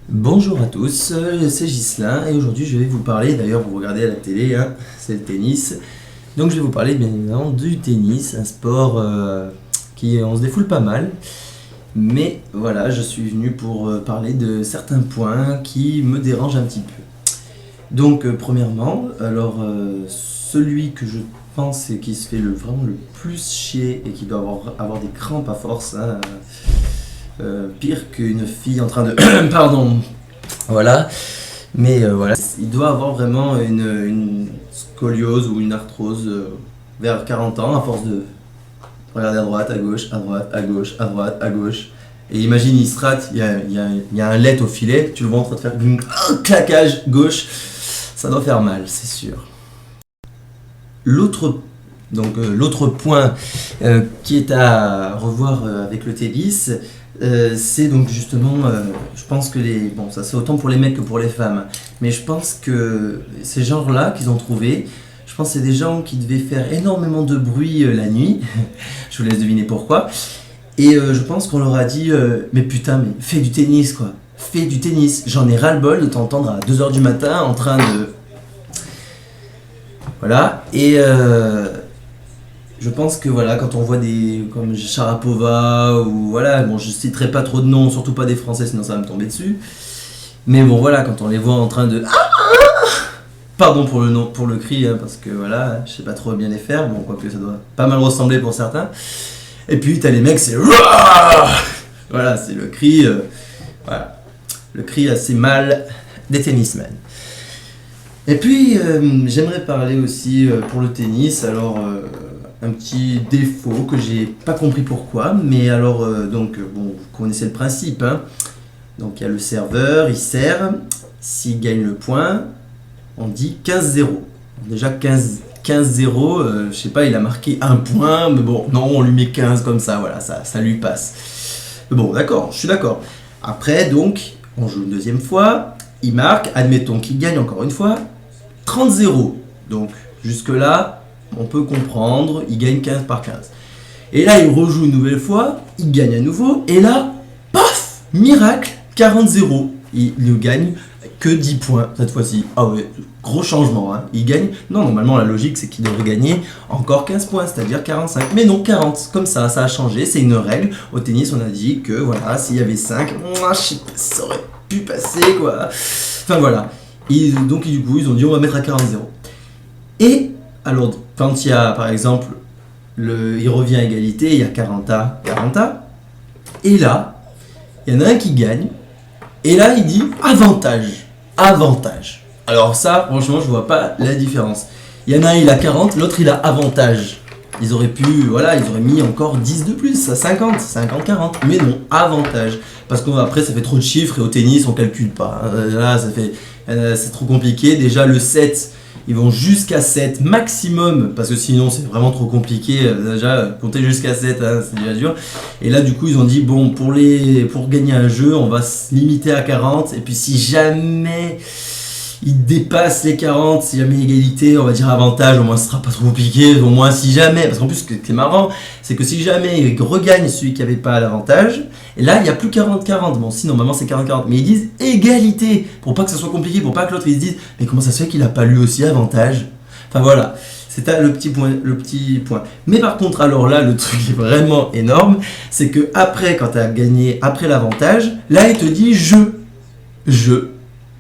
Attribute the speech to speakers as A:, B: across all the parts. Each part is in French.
A: Bonjour à tous, c'est Ghislain et aujourd'hui je vais vous parler, d'ailleurs vous regardez à la télé, hein, c'est le tennis. Donc je vais vous parler bien évidemment du tennis, un sport qui on se défoule pas mal. Mais voilà, je suis venu pour parler de certains points qui me dérangent un petit peu. Donc premièrement, alors celui que je pense et qui se fait vraiment le plus chier et qui doit avoir des crampes à force, hein, pire qu'une fille en train de... Pardon, voilà. Mais voilà, il doit avoir vraiment une scoliose ou une arthrose vers 40 ans à force de regarder à droite, à gauche, à droite, à gauche, à droite, à gauche. Et imagine, il se rate, il y a un let au filet, tu le vois en train de faire un claquage gauche, ça doit faire mal, c'est sûr. L'autre l'autre point qui est à revoir avec le tennis, c'est donc justement, je pense que bon, ça c'est autant pour les mecs que pour les femmes, mais je pense que ces genres-là qu'ils ont trouvé, je pense que c'est des gens qui devaient faire énormément de bruit la nuit, je vous laisse deviner pourquoi, et je pense qu'on leur a dit, mais putain, mais fais du tennis quoi, fais du tennis, j'en ai ras-le-bol de t'entendre à 2 heures du matin en train de... Voilà, et je pense que voilà, quand on voit des comme Sharapova ou voilà, bon, je citerai pas trop de noms, surtout pas des Français, sinon ça va me tomber dessus. Mais bon, voilà, quand on les voit en train de... Pardon pour le nom, pour le cri, hein, parce que voilà, je sais pas trop bien les faire. Bon, quoique ça doit pas mal ressembler pour certains. Et puis t'as les mecs, c'est... Voilà, c'est le cri... voilà, le cri assez mal des tennismen. Et puis, j'aimerais parler aussi pour le tennis, alors un petit défaut que j'ai pas compris pourquoi, mais alors, bon, vous connaissez le principe, hein. Donc il y a le serveur, il sert, s'il gagne le point, on dit 15-0. Déjà 15-0, je sais pas, il a marqué un point, mais bon, non, on lui met 15 comme ça, voilà, ça lui passe. Mais bon, d'accord, je suis d'accord. Après, donc, on joue une deuxième fois, il marque, admettons qu'il gagne encore une fois, 30-0. Donc jusque-là, on peut comprendre, il gagne 15 par 15. Et là, il rejoue une nouvelle fois, il gagne à nouveau, et là, paf, miracle, 40-0. Il ne gagne que 10 points cette fois-ci. Ah ouais, gros changement, hein. Il gagne, non, normalement la logique c'est qu'il devrait gagner encore 15 points, c'est-à-dire 45. Mais non, 40, comme ça a changé, c'est une règle. Au tennis, on a dit que voilà, s'il y avait 5, je sais pas, ça aurait pu passer quoi. Enfin voilà. Donc du coup, ils ont dit on va mettre à 40-0. Et alors, quand il y a par exemple, il revient à égalité, il y a 40A, 40A, et là, il y en a un qui gagne, et là il dit avantage, avantage. Alors ça, franchement, je vois pas la différence. Il y en a un, il a 40, l'autre il a avantage. Ils auraient pu, voilà, ils auraient mis encore 10 de plus, à 50, 50-40. Mais non, avantage. Parce qu'après, ça fait trop de chiffres et au tennis, on calcule pas. Là, c'est trop compliqué. Déjà, le 7, ils vont jusqu'à 7 maximum. Parce que sinon, c'est vraiment trop compliqué. Déjà, compter jusqu'à 7, hein, c'est déjà dur. Et là, du coup, ils ont dit, bon, pour gagner un jeu, on va se limiter à 40. Et puis, si jamais... il dépasse les 40, si jamais égalité, on va dire avantage, au moins ce sera pas trop compliqué, au moins si jamais, parce qu'en plus ce qui est marrant, c'est que si jamais il regagne celui qui avait pas l'avantage, et là il n'y a plus 40-40, bon si normalement c'est 40-40, mais ils disent égalité, pour pas que ça soit compliqué, pour pas que l'autre il se dise, mais comment ça se fait qu'il a pas lu aussi avantage. Enfin voilà, c'est le petit point. Mais par contre, alors là, le truc est vraiment énorme, c'est que après, quand tu as gagné, après l'avantage, là il te dit je.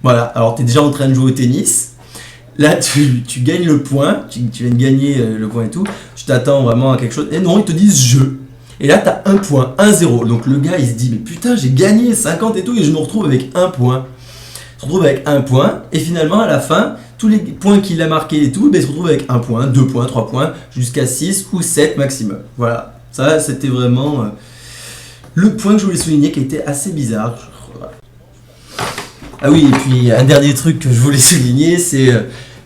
A: Voilà, alors tu es déjà en train de jouer au tennis. Là, tu gagnes le point, tu viens de gagner le point et tout. Tu t'attends vraiment à quelque chose. Et non, ils te disent jeu. Et là, tu as un point, 1-0. Donc le gars, il se dit, mais putain, j'ai gagné 50 et tout, et je me retrouve avec un point. Il se retrouve avec un point, et finalement, à la fin, tous les points qu'il a marqués et tout, ben, il se retrouve avec un point, 2 points, 3 points, jusqu'à 6 ou 7 maximum. Voilà, ça, c'était vraiment le point que je voulais souligner qui était assez bizarre. Ah oui, et puis un dernier truc que je voulais souligner, c'est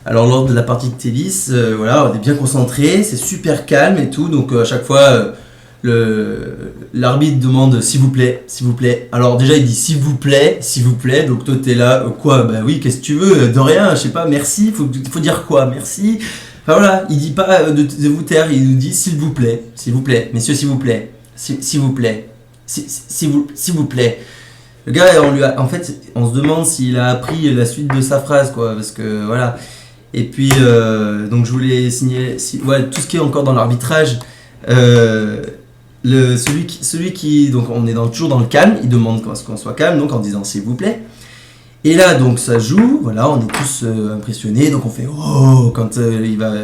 A: alors lors de la partie de tennis, voilà, on est bien concentré, c'est super calme et tout, donc à chaque fois l'arbitre demande s'il vous plaît, s'il vous plaît. Alors déjà il dit s'il vous plaît, donc toi t'es là, quoi, bah oui, qu'est-ce que tu veux, de rien, je sais pas, merci, faut dire quoi, merci. Enfin voilà, il dit pas de vous taire, il nous dit s'il vous plaît, messieurs s'il vous plaît, s'il vous plaît, s'il vous plaît. Le gars, en fait, on se demande s'il a appris la suite de sa phrase, quoi, parce que voilà. Et puis, donc je voulais signaler, ouais, tout ce qui est encore dans l'arbitrage, euh, celui qui, donc on est toujours dans le calme, il demande qu'on soit calme, donc en disant s'il vous plaît. Et là, donc ça joue, voilà, on est tous impressionnés, donc on fait oh quand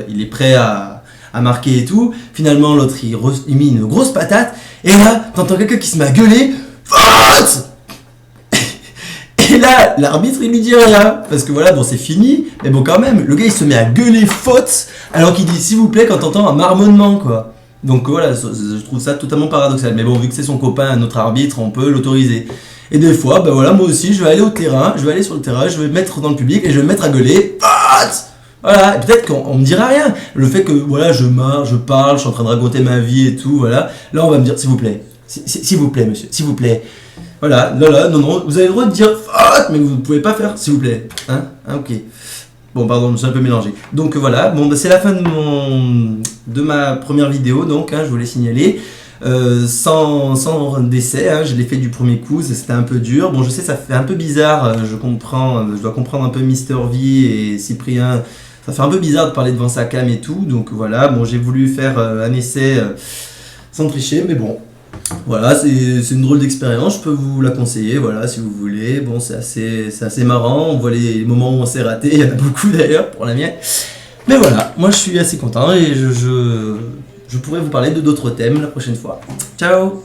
A: il est prêt à marquer et tout. Finalement, l'autre il met une grosse patate, et là, t'entends quelqu'un qui se met à gueuler, faute. Et là, l'arbitre il lui dit rien, parce que voilà, bon c'est fini, mais bon quand même, le gars il se met à gueuler faute, alors qu'il dit s'il vous plaît quand t'entends un marmonnement, quoi. Donc voilà, je trouve ça totalement paradoxal, mais bon, vu que c'est son copain, notre arbitre, on peut l'autoriser. Et des fois, ben voilà, moi aussi, je vais aller au terrain, je vais aller sur le terrain, je vais me mettre dans le public et je vais me mettre à gueuler faute. Voilà, et peut-être qu'on me dira rien. Le fait que voilà, je marche, je parle, je suis en train de raconter ma vie et tout, voilà. Là, on va me dire s'il vous plaît, s'il vous plaît, monsieur, s'il vous plaît. Voilà, là, non, vous avez le droit de dire faute, mais vous ne pouvez pas faire, s'il vous plaît. Hein, ok. Bon, pardon, je me suis un peu mélangé. Donc voilà, bon, bah, c'est la fin de ma première vidéo, donc je voulais signaler. Sans décès, je l'ai fait du premier coup, c'était un peu dur. Bon, je sais, ça fait un peu bizarre, je dois comprendre un peu Mister V et Cyprien. Ça fait un peu bizarre de parler devant sa cam et tout, donc voilà, bon, j'ai voulu faire un essai sans tricher, mais bon. Voilà, c'est une drôle d'expérience, je peux vous la conseiller, voilà, si vous voulez. Bon, c'est assez marrant, on voit les moments où on s'est raté, il y en a beaucoup d'ailleurs pour la mienne. Mais voilà, moi je suis assez content et je pourrais vous parler de d'autres thèmes la prochaine fois. Ciao!